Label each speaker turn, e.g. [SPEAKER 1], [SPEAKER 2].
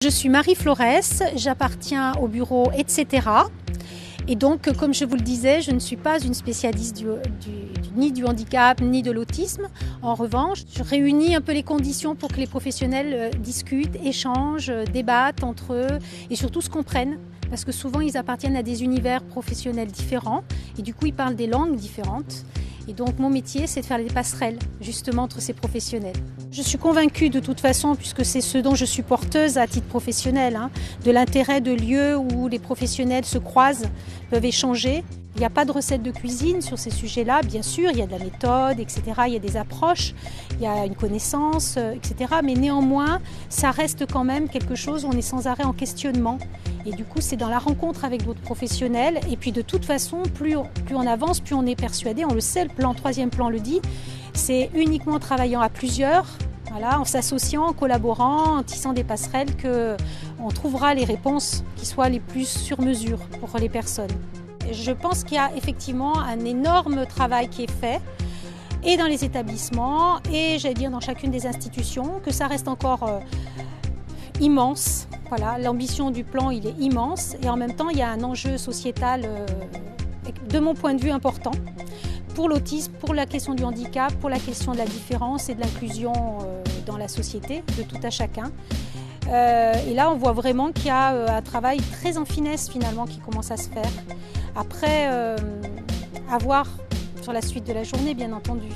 [SPEAKER 1] Je suis Marie Florès, j'appartiens au bureau etc. Et donc, comme je vous le disais, je ne suis pas une spécialiste ni du handicap ni de l'autisme. En revanche, je réunis un peu les conditions pour que les professionnels discutent, échangent, débattent entre eux et surtout se comprennent. Parce que souvent, ils appartiennent à des univers professionnels différents et du coup, ils parlent des langues différentes. Et donc, mon métier, c'est de faire des passerelles, justement, entre ces professionnels. Je suis convaincue, de toute façon, puisque c'est ce dont je suis porteuse à titre professionnel, de l'intérêt de lieux où les professionnels se croisent, peuvent échanger. Il n'y a pas de recette de cuisine sur ces sujets-là, bien sûr, il y a de la méthode, etc., il y a des approches, il y a une connaissance, etc. Mais néanmoins, ça reste quand même quelque chose où on est sans arrêt en questionnement. Et du coup, c'est dans la rencontre avec d'autres professionnels. Et puis de toute façon, plus on avance, plus on est persuadé, on le sait, le troisième plan le dit, c'est uniquement en travaillant à plusieurs, voilà, en s'associant, en collaborant, en tissant des passerelles, qu'on trouvera les réponses qui soient les plus sur mesure pour les personnes. Je pense qu'il y a effectivement un énorme travail qui est fait, et dans les établissements, et j'allais dire dans chacune des institutions, que ça reste encore immense. Voilà, l'ambition du plan, il est immense, et en même temps, il y a un enjeu sociétal, de mon point de vue, important, pour l'autisme, pour la question du handicap, pour la question de la différence et de l'inclusion dans la société, de tout à chacun. Et là, on voit vraiment qu'il y a un travail très en finesse, finalement, qui commence à se faire. Après, à voir sur la suite de la journée, bien entendu.